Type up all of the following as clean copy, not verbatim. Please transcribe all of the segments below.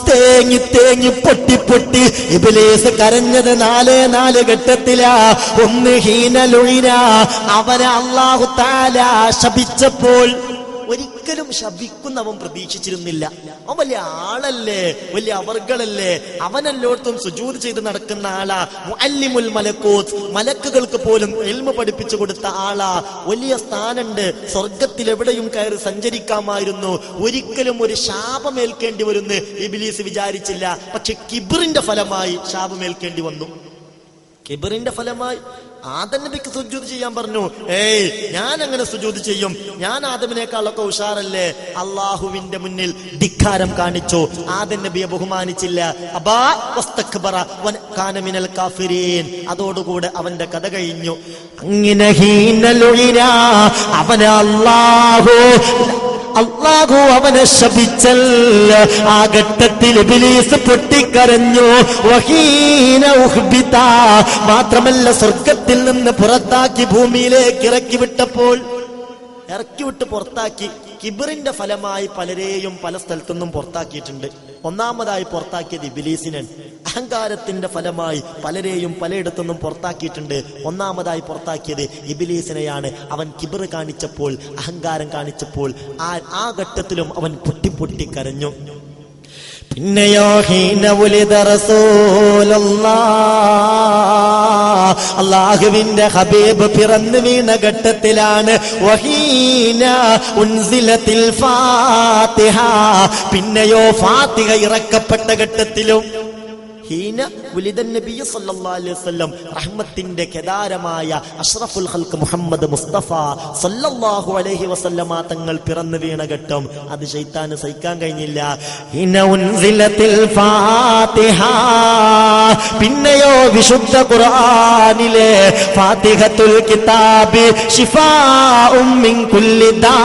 തേങ്ങി തേങ്ങി പൊട്ടി പൊട്ടി ഇബ്ലീസ് കരഞ്ഞത് നാല് ഘട്ടത്തിലാ. ഒന്ന് ഹീനലുഴിന, അവനെ അല്ലാഹു തആല ശപിച്ചപ്പോൾ. ഒരിക്കലും ശപിക്കുന്നവൻ പ്രതീക്ഷിച്ചിരുന്നില്ല. അവൻ വലിയ ആളല്ലേ, വലിയ അവർകളല്ലേ, അവനെല്ലോടത്തും സുജൂദ് ചെയ്ത് നടക്കുന്ന ആളാ. മുഅല്ലിമുൽ മലക്കൂത്ത്, മലക്കുകൾക്ക് പോലും ഇൽമ പഠിപ്പിച്ചു കൊടുത്ത ആളാ. വലിയ സ്ഥാനമുണ്ട്, സ്വർഗത്തിൽ എവിടെയും കയറി സഞ്ചരിക്കാമായിരുന്നു. ഒരിക്കലും ഒരു ശാപമേൽക്കേണ്ടി വരുന്ന് ഇബ്ലീസ് വിചാരിച്ചില്ല. പക്ഷെ കിബ്റിന്റെ ഫലമായി ശാപമേൽക്കേണ്ടി വന്നു. കിബ്റിന്റെ ഫലമായി ആദം നബിക്ക് സുജൂദ് ചെയ്യാൻ പറഞ്ഞു. ഞാൻ അങ്ങനെ സുജൂദ് ചെയ്യും, ഞാൻ ആദമിനേക്കാളൊക്കെ ഉഷാറല്ലേ. അള്ളാഹുവിന്റെ മുന്നിൽ ധിക്കാരം കാണിച്ചു, ആദം നബിയെ ബഹുമാനിച്ചില്ല. അബാ വസ്തക്ബറ വകാന മിനൽ കാഫിരീൻ. അതോടുകൂടെ അവന്റെ കഥ കഴിഞ്ഞു. അങ്ങനെ ഹീനലുഴിന, അവനെ അല്ലാഹു അവനെ ശപിച്ചല്ല. ആ ഘട്ടത്തിൽ ഇബ്ലീസ് പൊട്ടിക്കരഞ്ഞു. വഹീന ഉഹ്ബിത, മാത്രമല്ല സ്വർഗത്തിൽ നിന്ന് പുറത്താക്കി ഭൂമിയിലേക്ക് ഇറക്കിവിട്ട് പുറത്താക്കി. കിബ്റിന്റെ ഫലമായി പലരെയും പല സ്ഥലത്തുനിന്നും പുറത്താക്കിയിട്ടുണ്ട്. ഒന്നാമതായി പുറത്താക്കിയത് ഇബ്ലീസിനാണ്. അഹങ്കാരത്തിന്റെ ഫലമായി പലരെയും പലയിടത്തുനിന്നും പുറത്താക്കിയിട്ടുണ്ട്. ഒന്നാമതായി പുറത്താക്കിയത് ഇബ്ലീസിനെയാണ്. അവൻ കിബ്ർ കാണിച്ചപ്പോൾ, അഹങ്കാരം കാണിച്ചപ്പോൾ ആ ഘട്ടത്തിലും അവൻ പൊട്ടി കരഞ്ഞു. പിന്നെയോ ഹീന ഉലിദ റസൂലുള്ളാഹ്, അല്ലാഹുവിന്റെ ഹബീബ് പിറന്നു വീണ ഘട്ടത്തിലാണ്. വഹീന ഉൻസിലത്തിൽ ഫാത്തിഹ, പിന്നെയോ ഫാത്തിഹ ഇറക്കപ്പെട്ട ഘട്ടത്തിലും. ഹീന ഉലിദൻ നബി സല്ലല്ലാഹു അലൈഹി വസല്ലം, റഹ്മത്തിന്റെ കേദാരമായ അഷ്റഫുൽ ഖൽഖ് മുഹമ്മദ് മുസ്തഫ സല്ലല്ലാഹു അലൈഹി വസല്ലമ തങ്ങൾ പിറന്നു വീണ ഘട്ടം അത് ശൈത്താന് സഹിക്കാൻ കഴിഞ്ഞില്ല. ഹീന ഉൻസിലത്തിൽ ഫാത്തിഹ, പിന്നെയോ വിശുദ്ധ ഖുർആനിലെ ഫാത്തിഹത്തുൽ കിതാബി ശിഫാഉം മിൻ കുല്ലി ദാ,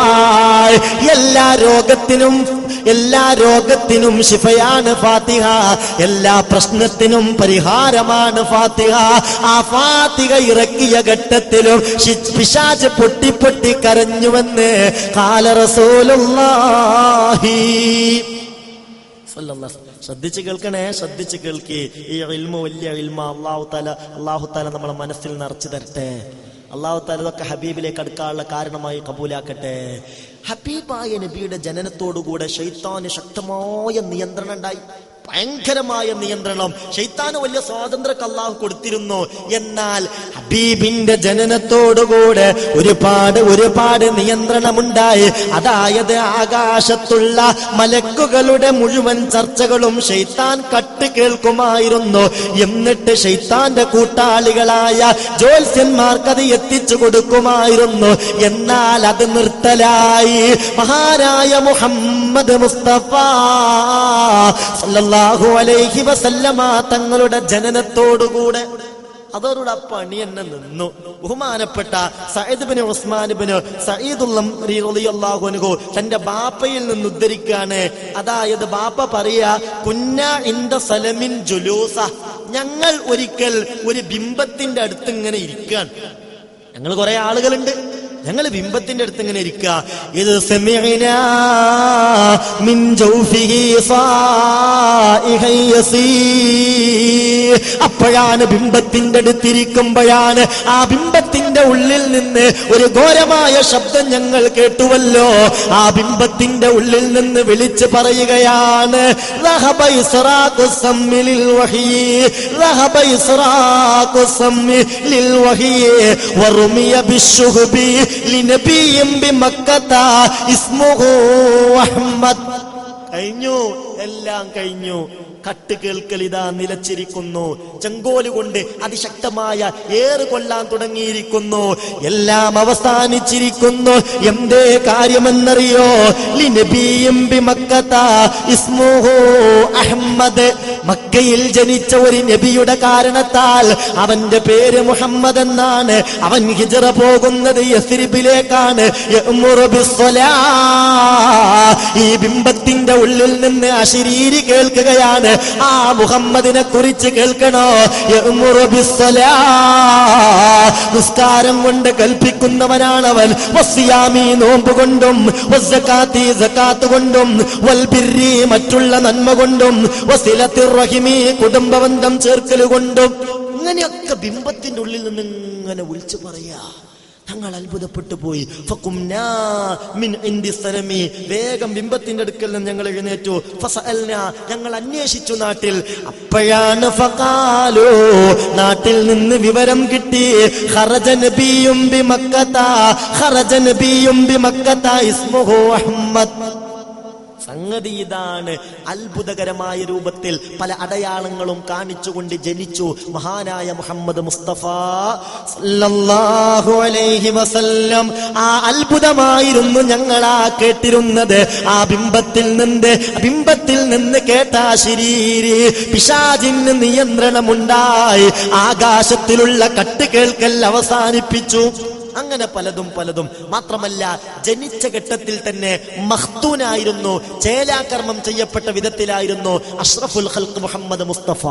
എല്ലാ രോഗത്തിനും ശിഫയാണ് ഫാത്തിഹ, എല്ലാ പ്രശ്നത്തിനും പരിഹാരമാണ് ഫാത്തിഹ. ആ ഫാത്തിഹ ഇറക്കിയ ഘട്ടത്തിലും പിശാച് പൊട്ടി കരഞ്ഞുവെന്ന് ഖാല റസൂലുള്ളാഹി. ശ്രദ്ധിച്ച് കേൾക്കണേ, ശ്രദ്ധിച്ച് കേൾക്കി. ഈ ഇൽമു വലിയ ഇൽമ. അല്ലാഹു തആല നമ്മളെ മനസ്സിൽ നിറച്ചു തരട്ടെ. അല്ലാഹു തആല ഇതൊക്കെ ഹബീബിലേക്ക് അടുക്കാനുള്ള കാരണമായി കബൂലാക്കട്ടെ. ഹബീബായ നബിയുടെ ജനനത്തോടുകൂടെ ശൈത്താന് ശക്തമായ നിയന്ത്രണം ഉണ്ടായി. ഭയങ്കരമായ നിയന്ത്രണം. ശൈത്താന് വലിയ സ്വാതന്ത്ര്യം അല്ലാഹു കൊടുത്തിരുന്നു. എന്നാൽ ഹബീബിന്റെ ജനനത്തോടുകൂടെ ഒരുപാട് നിയന്ത്രണമുണ്ടായി. അതായത് ആകാശത്തുള്ള മലക്കുകളുടെ മുഴുവൻ ചർച്ചകളും ശൈത്താൻ കേൾക്കുമായിരുന്നു. എന്നിട്ട് ശൈത്താന്റെ കൂട്ടാളികളായ ജ്യോത്സ്യന്മാർക്കത് എത്തിച്ചു കൊടുക്കുമായിരുന്നു. എന്നാൽ അത് നിർത്തലായി. മഹാനായ മുഹമ്മദ് മുസ്തഫ സല്ലല്ലാഹു അലൈഹി വസല്ലമ തങ്ങളുടെ ജനനത്തോടുകൂടെ അതോടുകൂടെ പണി തന്നെ നിന്നു. ബഹുമാനപ്പെട്ട സഈദ് ഇബ്നു ഉസ്മാൻ ഇബ്നു സഈദുൽ റളിയല്ലാഹു അൻഹു തന്റെ ബാപ്പയിൽ നിന്ന് ഉദ്ധരിക്കുകയാണ്. അതായത് ബാപ്പ പറയാ, കുന്ന ഇൻദ സലമിൻ ജുലൂസ, ഞങ്ങൾ ഒരിക്കൽ ഒരു ബിംബത്തിന്റെ അടുത്ത് ഇങ്ങനെ ഇരിക്കുകയാണ്. ഞങ്ങൾ കുറെ ആളുകളുണ്ട്, ഞങ്ങൾ ബിംബത്തിന്റെ അടുത്ത് ഇങ്ങനെ ഇരിക്കുക. ഇത് സമിഅനാ മിൻ ജൗഫിഹി സായിഹൻ യസീർ, അപ്പോഴാണ് ബിംബത്തിന്റെ അടുത്തിരിക്കുമ്പോഴാണ് ആ ബിംബത്തിന്റെ ഉള്ളിൽ നിന്ന് ഒരു ഘോരമായ ശബ്ദം ഞങ്ങൾ കേട്ടുവല്ലോ. ആ ബിംബത്തിന്റെ ഉള്ളിൽ നിന്ന് വിളിച്ചു പറയുകയാണ്, റഹബ ഇസ്റാഖു സമ്മി ലിൽ വഹീ, റഹബ ഇസ്റാഖു സമ്മി ലിൽ വഹീ വറുമിയ ബിശ്ശുഹബി ലിനബിയ്യിൻ ബിമക്കത ഇസ്മുഹു അഹ്മദ്. കഴിഞ്ഞു, എല്ലാം കഴിഞ്ഞു. കട്ട് കേൾക്കൽ ഇതാ നിലച്ചിരിക്കുന്നു. ചെങ്കോല് കൊണ്ട് അതിശക്തമായ ഏറ് കൊള്ളാൻ തുടങ്ങിയിരിക്കുന്നു. എല്ലാം അവസാനിച്ചിരിക്കുന്നു. എന്തേ കാര്യമെന്നറിയോ? ലിനബിയ്യിൻ ബിമക്കത ഇസ്മുഹു അഹ്മദ്, മക്കയിൽ ജനിച്ച ഒരു നബിയുടെ കാരണത്താൽ അവന്റെ പേര് മുഹമ്മദ് എന്നാണ്. അവൻ ഹിജ്റ പോകുന്നത് യസ്രിബിലേക്കാണ്. യഅ്മുറു ബിസ്സലാ, ഈ ബിംബത്തിന്റെ ഉള്ളിൽ നിന്ന് അശരീരി കേൾക്കുകയാണ്, ആ മുഹമ്മദിനെ കുറിച്ച് കേൾക്കണോ? യഅ്മുറു ബിസ്സലാ, നിസ്കാരം കൊണ്ട് കൽപ്പിക്കുന്നവനാണവൻ. വസ്സിയാമി, നോമ്പ് കൊണ്ടും. വസ്സകാത്തി, സകാത്ത് കൊണ്ടും. വൽ ബിർരി, മറ്റുള്ള നന്മ കൊണ്ടും. വസിലത്തിർ റഹിമി, കുടുംബബന്ധം ചേർക്കൽ കൊണ്ടും. ഇങ്ങനെയൊക്കെ ബിംബത്തിന്റെ ഉള്ളിൽ നിന്ന് ഇങ്ങനെ വിളിച്ചു പറയാ. ഞങ്ങൾ അത്ഭുതപ്പെട്ടു പോയി. ഫഖുംനാ മിൻ ഇൻദി സനമി, വേഗം ബിംബത്തിന്റെ അടുക്കൽ നിന്ന് ഞങ്ങൾ എഴുന്നേറ്റു. ഫസഅൽനാ, ഞങ്ങൾ അന്വേഷിച്ചു നാട്ടിൽ. അപ്പോഴാണ് ഫഖാലു, നാട്ടിൽ നിന്ന് വിവരം കിട്ടി. ഖറജ നബിയും ബിമക്കത, ഖറജ നബിയും ബിമക്കത ഇസ്മുഹു അഹ്മദ്. സംഗതി ഇതാണ്. അത്ഭുതകരമായ രൂപത്തിൽ പല അടയാളങ്ങളും കാണിച്ചുകൊണ്ട് ജനിച്ചു മഹാനായ മുഹമ്മദ് മുസ്തഫ സല്ലല്ലാഹു അലൈഹി വസല്ലം. ആ അത്ഭുതമായിരുന്നു ഞങ്ങളാ കേട്ടിരുന്നത്. ആ ബിംബത്തിൽ നിന്ന് കേട്ട ശരീരി പിശാചിന് നിയന്ത്രണമുണ്ടായി. ആകാശത്തിലുള്ള കട്ട് കേൾക്കൽ അവസാനിപ്പിച്ചു. അങ്ങനെ പലതും മാത്രമല്ല, ജനിച്ച ഘട്ടത്തിൽ തന്നെ മഖ്തൂനായിരുന്നു, ചേലാകർമ്മം ചെയ്യപ്പെട്ട വിധത്തിലായിരുന്നു അഷ്റഫുൽ ഖൽഖ് മുഹമ്മദ് മുസ്തഫ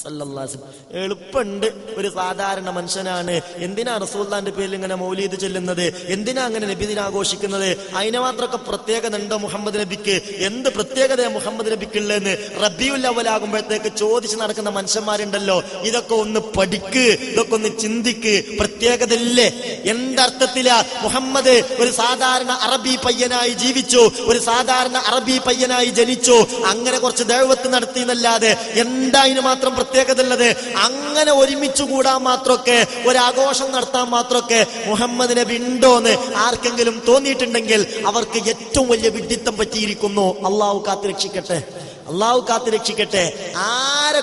സല്ലല്ലാഹു അലൈഹി വസല്ലം. എളുപ്പമുണ്ട്. ഒരു സാധാരണ മനുഷ്യനാണ്. എന്തിനാ റസൂലുള്ളാഹിന്റെ പേരിൽ ഇങ്ങനെ മൗലീദ് ചൊല്ലുന്നത്? എന്തിനാ അങ്ങനെ നബിദിനം ആഘോഷിക്കുന്നത്? അതിനെ മാത്രമൊക്കെ പ്രത്യേകത ഉണ്ടോ മുഹമ്മദ് നബിക്ക്? എന്ത് പ്രത്യേകതയാണ് മുഹമ്മദ് നബിക്കുള്ളതെന്ന് റബീഉൽ അവ്വൽ ആകുമ്പോഴത്തേക്ക് ചോദിച്ച് നടക്കുന്ന മനുഷ്യന്മാരുണ്ടല്ലോ. ഇതൊക്കെ ഒന്ന് പഠിക്ക്, ഇതൊക്കെ ഒന്ന് ചിന്തിക്ക്. പ്രത്യേകതയില്ലേ? എന്തർത്ഥത്തിലാ? മുഹമ്മദ് ഒരു സാധാരണ അറബി പയ്യനായി ജീവിച്ചു, ഒരു സാധാരണ അറബി പയ്യനായി ജനിച്ചു. അങ്ങനെ കുറച്ച് ദഅവത്ത് നടത്തി എന്നല്ലാതെ എന്താ അതിന് മാത്രം പ്രത്യേകത ഉള്ളത്? അങ്ങനെ ഒരുമിച്ച് കൂടാൻ മാത്രമൊക്കെ, ഒരാഘോഷം നടത്താൻ മാത്രമൊക്കെ മുഹമ്മദ് നബി ഉണ്ടോന്ന് ആർക്കെങ്കിലും തോന്നിയിട്ടുണ്ടെങ്കിൽ അവർക്ക് ഏറ്റവും വലിയ വിഡ്ഢിത്തം പറ്റിയിരിക്കുന്നു. അള്ളാഹു കാത്തുരക്ഷിക്കട്ടെ, അള്ളാഹു കാത്തുരക്ഷിക്കട്ടെ. ആരെ